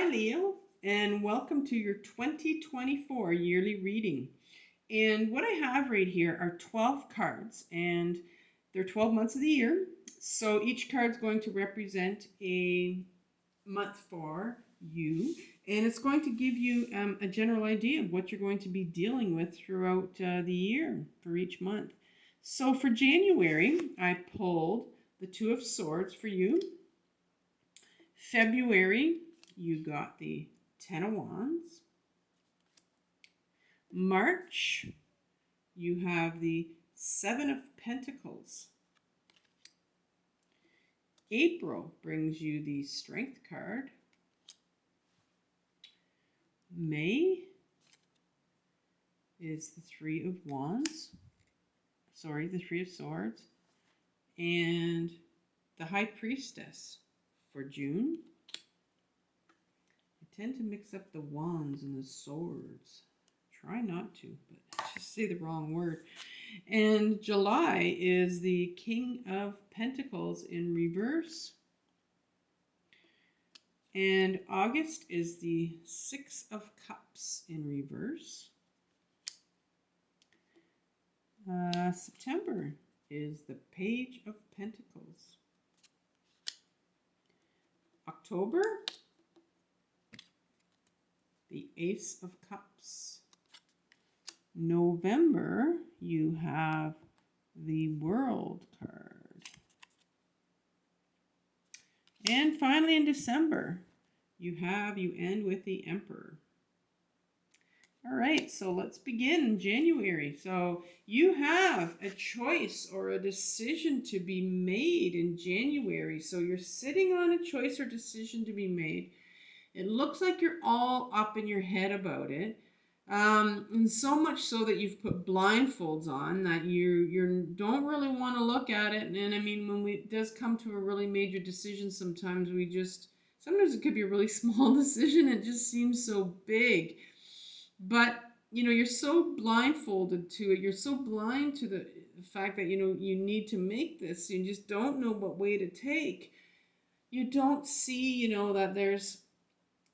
Leo, and welcome to your 2024 yearly reading. And what I have right here are 12 cards, and they're 12 months of the year. So each card is going to represent a month for you, and it's going to give you a general idea of what you're going to be dealing with throughout the year for each month. So for January, I pulled the Two of Swords for you. February, you got the Ten of Wands. March, you have the Seven of Pentacles. April brings you the Strength card. May is the Three of Wands. The Three of Swords. And the High Priestess for June. I tend to mix up the wands and the swords. Try not to, but just say the wrong word. And July is the King of Pentacles in reverse. And August is the Six of Cups in reverse. September is the Page of Pentacles. October, the Ace of Cups. November, you have the World card. And finally in December, you end with the Emperor. All right, so let's begin in January. So you have a choice or a decision to be made in January. So you're sitting on a choice or decision to be made. It looks like you're all up in your head about it. And so much so that you've put blindfolds on, that you don't really want to look at it. And I mean, when it does come to a really major decision, sometimes it could be a really small decision. It just seems so big. But, you're so blindfolded to it. You're so blind to the fact that, you need to make this. You just don't know what way to take. You don't see, that there's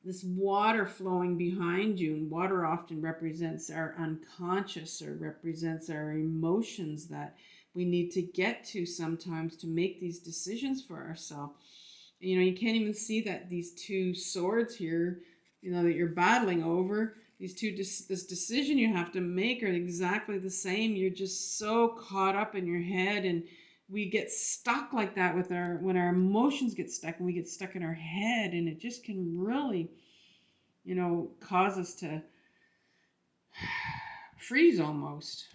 this water flowing behind you. And water often represents our unconscious or represents our emotions that we need to get to sometimes to make these decisions for ourselves. You can't even see that these two swords here, that you're battling over, this decision you have to make are exactly the same. You're just so caught up in your head, and we get stuck like that when our emotions get stuck, and we get stuck in our head, and it just can really, cause us to freeze almost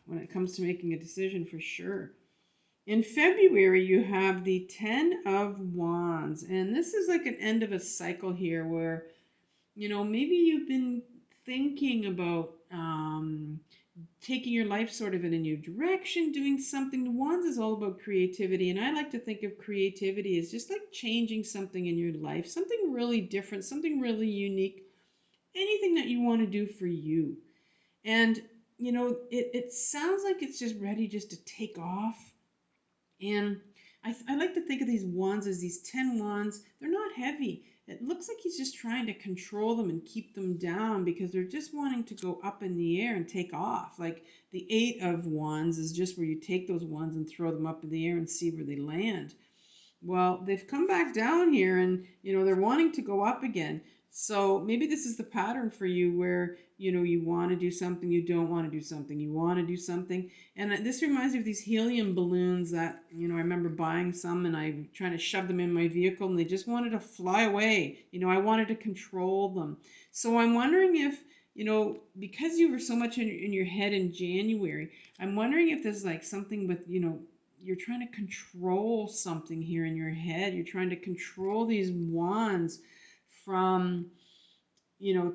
when it comes to making a decision, for sure. In February, you have the Ten of Wands, and this is like an end of a cycle here where, maybe you've been thinking about taking your life sort of in a new direction, doing something. The Wands is all about creativity, and I like to think of creativity as just like changing something in your life, something really different, something really unique, anything that you want to do for you. And, it sounds like it's just ready just to take off. And I like to think of these wands as these 10 wands. They're not heavy. It looks like he's just trying to control them and keep them down because they're just wanting to go up in the air and take off. Like the Eight of Wands is just where you take those wands and throw them up in the air and see where they land. Well, they've come back down here and, they're wanting to go up again. So maybe this is the pattern for you where, you want to do something, you don't want to do something, you want to do something. And this reminds me of these helium balloons that, I remember buying some and I'm trying to shove them in my vehicle and they just wanted to fly away. I wanted to control them. So I'm wondering if, because you were so much in your head in January, I'm wondering if there's like something with, you're trying to control something here in your head. You're trying to control these wands from,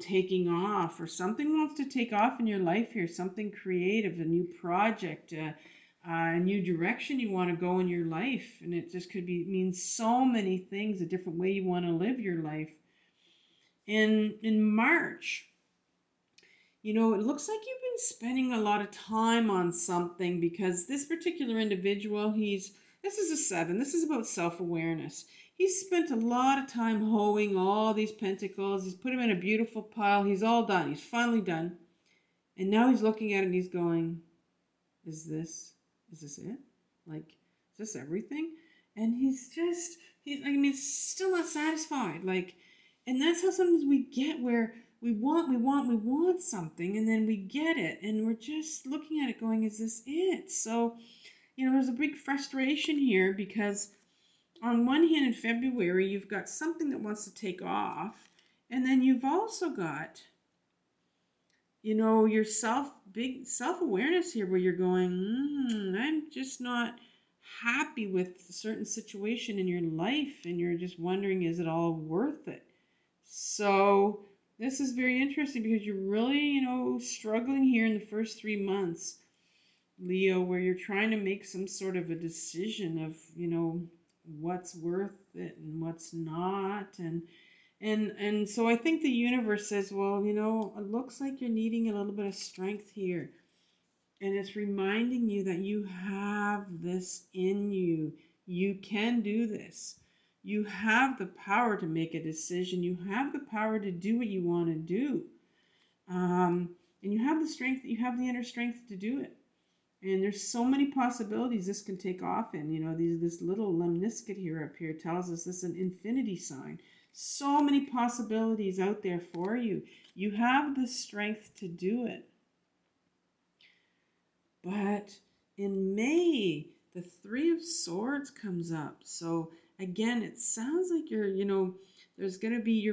taking off, or something wants to take off in your life here, something creative, a new project, a new direction you want to go in your life. And it just could mean so many things, a different way you want to live your life. In March, it looks like you've been spending a lot of time on something because this particular individual, he's This is a 7. This is about self-awareness. He's spent a lot of time hoeing all these pentacles. He's put them in a beautiful pile. He's all done. He's finally done. And now he's looking at it and he's going, is this it? Like, is this everything? And I mean, still not satisfied. Like, and that's how sometimes we get, where we want something, and then we get it, and we're just looking at it going, is this it? So, there's a big frustration here, because on one hand, in February, you've got something that wants to take off, and then you've also got, your big self-awareness here, where you're going, I'm just not happy with a certain situation in your life, and you're just wondering, is it all worth it? So this is very interesting, because you're really, struggling here in the first 3 months, Leo, where you're trying to make some sort of a decision of, what's worth it and what's not. And so I think the universe says, well, it looks like you're needing a little bit of strength here. And it's reminding you that you have this in you. You can do this. You have the power to make a decision. You have the power to do what you want to do. And you have the strength, you have the inner strength to do it. And there's so many possibilities this can take off in. This little lemniscate here up here tells us this is an infinity sign. So many possibilities out there for you. You have the strength to do it. But in May, the 3 of Swords comes up. So again, it sounds like you're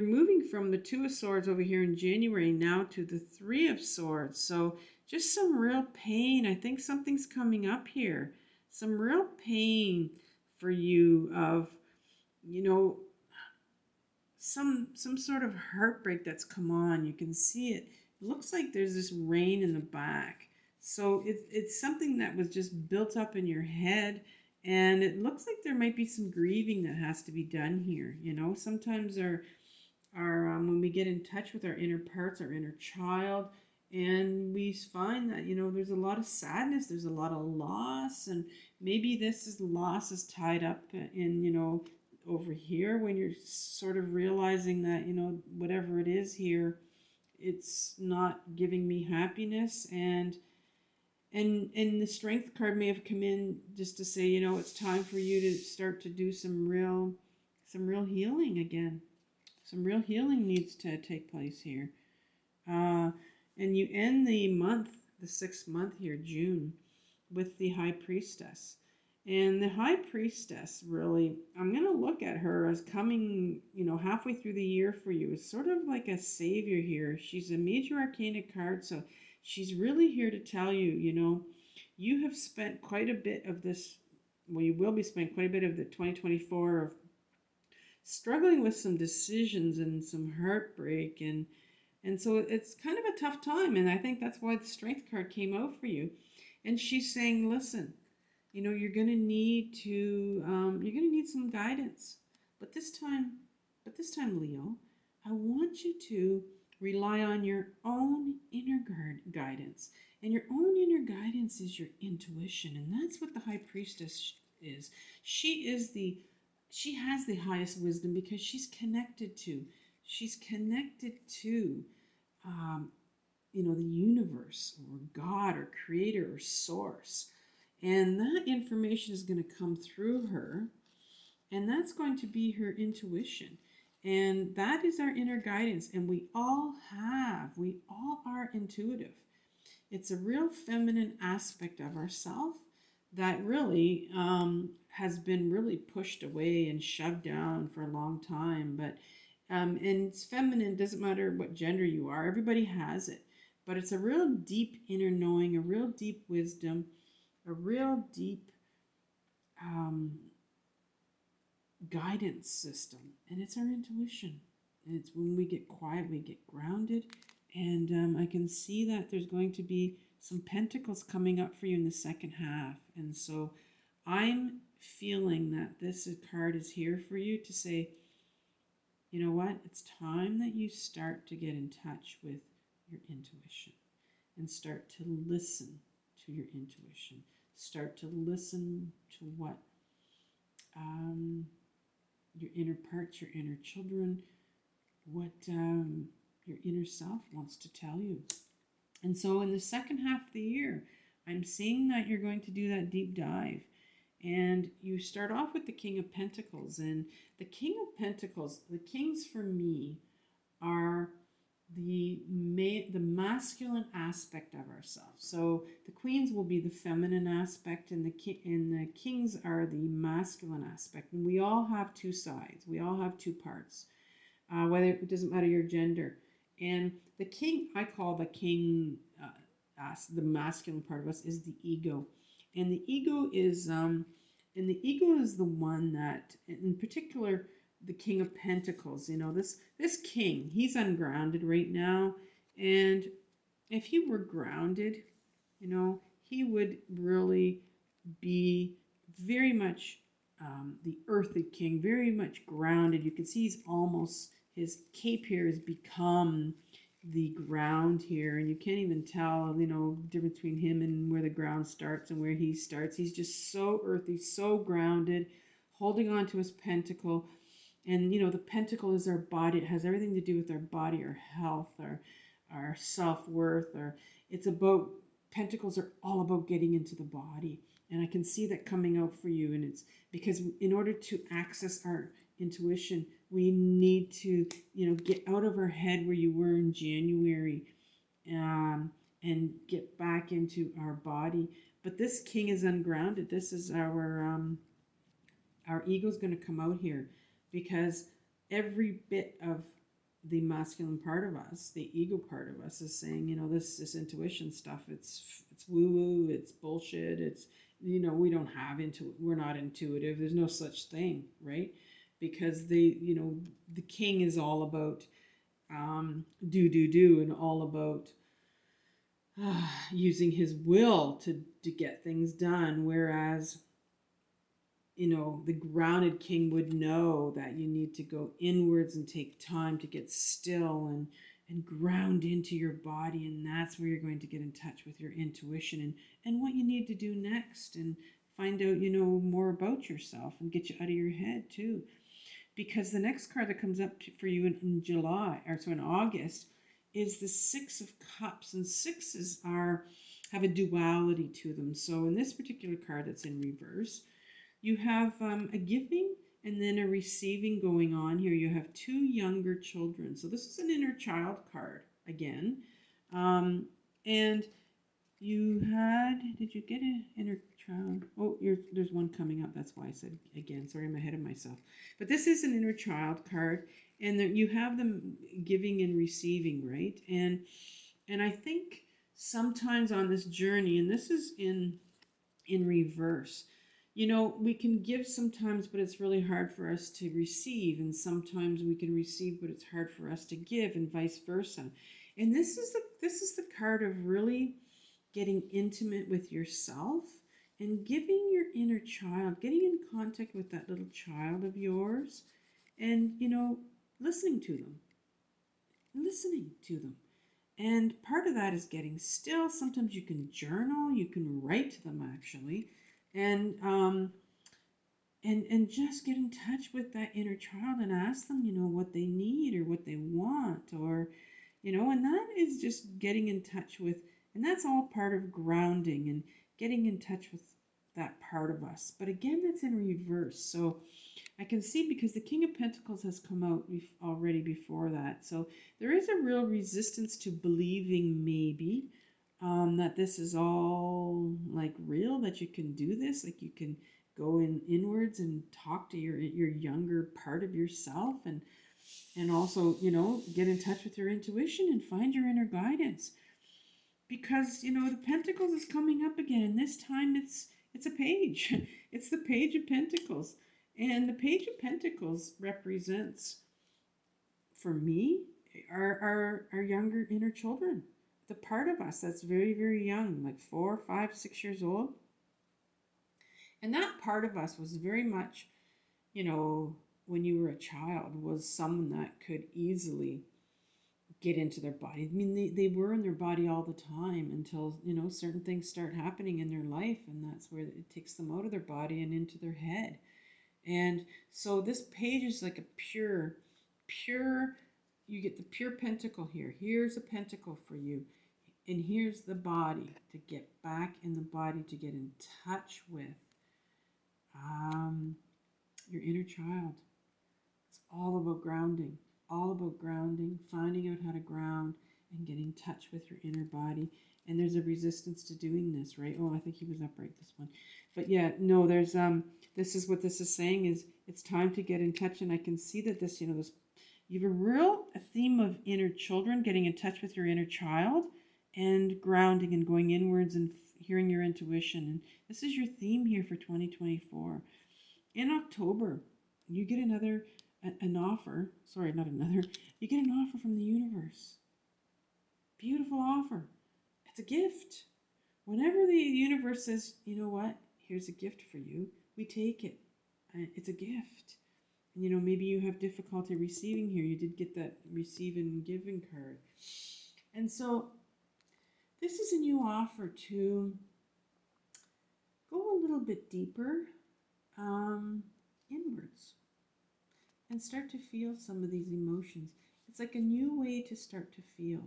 moving from the 2 of Swords over here in January now to the 3 of Swords. So just some real pain. I think something's coming up here. Some real pain for you of, some sort of heartbreak that's come on. You can see it. It looks like there's this rain in the back. So it's something that was just built up in your head. And it looks like there might be some grieving that has to be done here. Sometimes when we get in touch with our inner parts, our inner child, and we find that, there's a lot of sadness, there's a lot of loss, and maybe loss is tied up in, over here, when you're sort of realizing that, whatever it is here, it's not giving me happiness. And the Strength card may have come in just to say, it's time for you to start to do some real healing again. Some real healing needs to take place here. And you end the 6th month here, June, with the High Priestess. And the High Priestess, really, I'm going to look at her as coming, halfway through the year for you. It's sort of like a savior here. She's a major arcana card, so she's really here to tell you, you have spent quite a bit of this, well, you will be spending quite a bit of the 2024 of struggling with some decisions and some heartbreak, and so it's kind of a tough time, and I think that's why the Strength card came out for you. And she's saying, listen, you're going to need some guidance, but this time, Leo, I want you to rely on your own inner guidance. And your own inner guidance is your intuition. And that's what the High Priestess is. She has the highest wisdom, because she's connected to the universe, or God, or creator, or source. And that information is going to come through her. And that's going to be her intuition. And that is our inner guidance. And we all are intuitive. It's a real feminine aspect of ourself that really has been really pushed away and shoved down for a long time. But and it's feminine, doesn't matter what gender you are. Everybody has it. But it's a real deep inner knowing, a real deep wisdom, a real deep guidance system, and it's our intuition. And it's when we get quiet, we get grounded, and I can see that there's going to be some pentacles coming up for you in the second half. And so I'm feeling that this card is here for you to say, you know what, it's time that you start to get in touch with your intuition and start to listen to your intuition. Start to listen to what your inner parts, your inner children, what your inner self wants to tell you. And so in the second half of the year, I'm seeing that you're going to do that deep dive. And you start off with the King of Pentacles. And the King of Pentacles, the kings for me are the masculine aspect of ourselves. So the queens will be the feminine aspect, and the kings are the masculine aspect. And we all have two sides. We all have two parts. Whether it doesn't matter your gender. And the king, I call the king, the masculine part of us is the ego, and the ego is the one that, in particular, the King of Pentacles. You know, this king, he's ungrounded right now, and if he were grounded, you know, he would really be very much the earthly king, very much grounded. You can see he's almost, his cape here has become the ground here, and you can't even tell, you know, the difference between him and where the ground starts and where he starts. He's just so earthy, so grounded, holding on to his pentacle. And, you know, the pentacle is our body. It has everything to do with our body, our health, our self-worth. It's about, pentacles are all about getting into the body. And I can see that coming out for you. And it's because in order to access our intuition, we need to, you know, get out of our head where you were in January, and get back into our body. But this king is ungrounded. This is our ego's going to come out here, because every bit of the masculine part of us, the ego part of us, is saying, you know, this intuition stuff, it's woo woo, it's bullshit, it's, you know, we don't have we're not intuitive. There's no such thing, right? Because you know, the king is all about do and all about using his will to get things done, whereas, you know, the grounded king would know that you need to go inwards and take time to get still and ground into your body, and that's where you're going to get in touch with your intuition and what you need to do next, and find out, you know, more about yourself and get you out of your head too. Because the next card that comes up for you in July, or so in August, is the Six of Cups, and sixes have a duality to them. So in this particular card that's in reverse, you have a giving and then a receiving going on here. You have two younger children. So this is an inner child card again. And you did you get an inner child? Oh, there's one coming up. That's why I said again. Sorry, I'm ahead of myself. But this is an inner child card. And you have them giving and receiving, right? And I think sometimes on this journey, and this is in reverse, you know, we can give sometimes, but it's really hard for us to receive. And sometimes we can receive, but it's hard for us to give, and vice versa. And this is the card of really getting intimate with yourself and giving your inner child, getting in contact with that little child of yours, and, you know, listening to them. And part of that is getting still. Sometimes you can journal, you can write to them actually, and just get in touch with that inner child and ask them, you know, what they need or what they want, or, you know, and that is just getting in touch with, and that's all part of grounding and getting in touch with that part of us. But again, that's in reverse. So I can see, because the King of Pentacles has come out already before that. So there is a real resistance to believing maybe that this is all like real, that you can do this, like you can go inwards and talk to your younger part of yourself, and also, you know, get in touch with your intuition and find your inner guidance. Because, you know, the Pentacles is coming up again, and this time it's a page. It's the Page of Pentacles. And the Page of Pentacles represents, for me, our younger inner children. The part of us that's very, very young, like 4, 5, 6 years old. And that part of us was very much, you know, when you were a child, was someone that could easily get into their body. I mean, they were in their body all the time until, you know, certain things start happening in their life, and that's where it takes them out of their body and into their head. And so this page is like a pure, you get the pure pentacle here. Here's a pentacle for you. And here's the body to get back in the body, to get in touch with um, your inner child. It's all about grounding, finding out how to ground and get in touch with your inner body. And there's a resistance to doing this, right? Oh, I think he was upright, this one. But yeah, no, there's this is what this is saying, is it's time to get in touch. And I can see that this, this, you have a theme of inner children, getting in touch with your inner child and grounding and going inwards and hearing your intuition. And this is your theme here for 2024. In October, you get an offer. Sorry, not another. You get an offer from the universe. Beautiful offer. It's a gift. Whenever the universe says, you know what, here's a gift for you, we take it. It's a gift. And maybe you have difficulty receiving here. You did get that receive and giving card. And so this is a new offer to go a little bit deeper inwards and start to feel some of these emotions. It's like a new way to start to feel.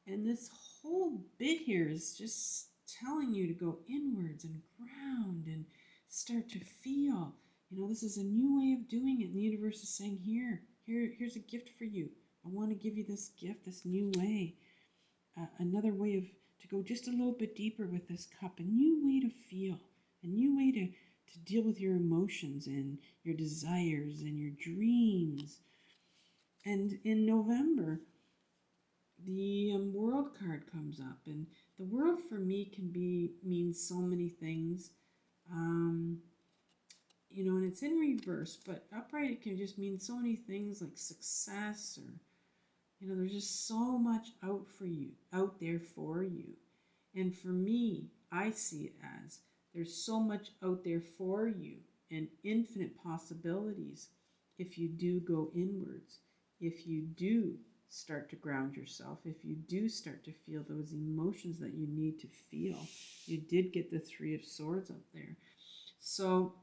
And this whole bit here is just telling you to go inwards and ground and start to feel. This is a new way of doing it. And the universe is saying, here's a gift for you. I want to give you this gift, this new way. Another way to go just a little bit deeper with this cup. A new way to feel. A new way to deal with your emotions and your desires and your dreams. And in November, the World card comes up, and the World for me can mean so many things. And it's in reverse, but upright it can just mean so many things, like success, or there's just so much out there for you. And for me, I see it as there's so much out there for you and infinite possibilities if you do go inwards, if you do start to ground yourself, if you do start to feel those emotions that you need to feel. You did get the Three of Swords up there. So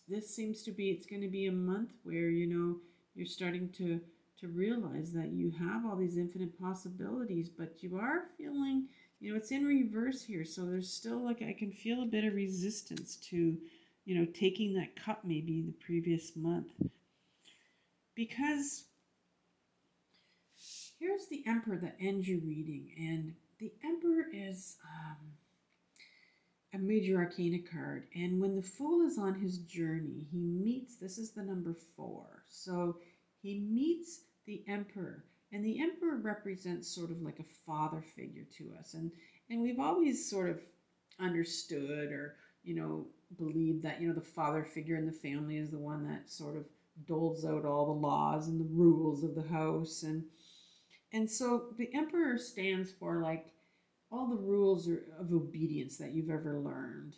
this seems to be, it's going to be a month where, you're starting to realize that you have all these infinite possibilities, but you are feeling, it's in reverse here. So there's still, like, I can feel a bit of resistance to, taking that cup maybe the previous month. Because here's the Emperor that ends your reading. And the Emperor is a major arcana card. And when the Fool is on his journey, he meets, this is the number 4. So he meets the Emperor. And the Emperor represents sort of like a father figure to us. And we've always sort of understood or, believed that, the father figure in the family is the one that sort of doles out all the laws and the rules of the house. And so the Emperor stands for, like, all the rules of obedience that you've ever learned.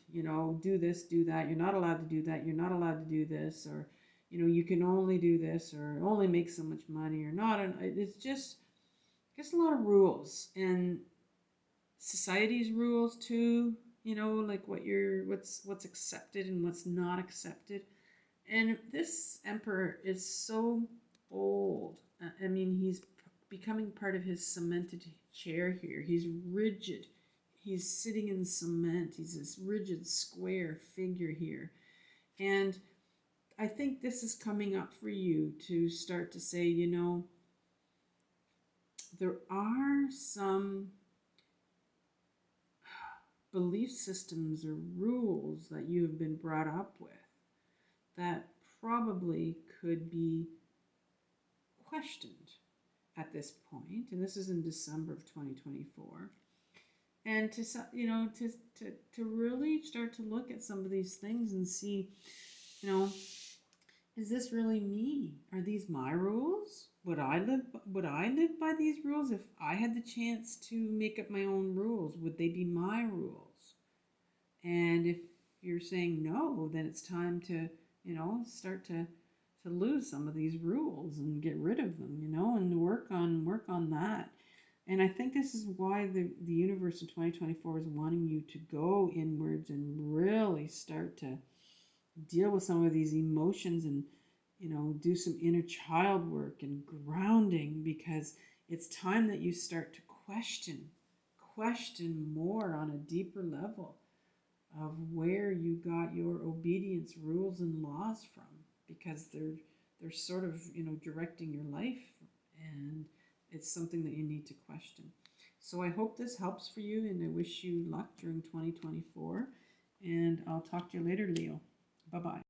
Do this, do that. You're not allowed to do that. You're not allowed to do this. Or, you can only do this or only make so much money or not. It's just a lot of rules. And society's rules too, like what's accepted and what's not accepted. And this Emperor is so old. I mean, he's becoming part of his cemented chair here. He's rigid. He's sitting in cement. He's this rigid square figure here. And I think this is coming up for you to start to say, there are some belief systems or rules that you have been brought up with that probably could be questioned at this point. And this is in December of 2024. And to really start to look at some of these things and see, is this really me? Are these my rules? Would I live by these rules if I had the chance to make up my own rules? Would they be my rules? And if you're saying no, then it's time to, start to lose some of these rules and get rid of them, and work on that. And I think this is why the universe in 2024 is wanting you to go inwards and really start to deal with some of these emotions and, do some inner child work and grounding, because it's time that you start to question more on a deeper level of where you got your obedience rules and laws from, because they're sort of, directing your life, and it's something that you need to question. So I hope this helps for you, and I wish you luck during 2024, and I'll talk to you later, Leo. Bye-bye.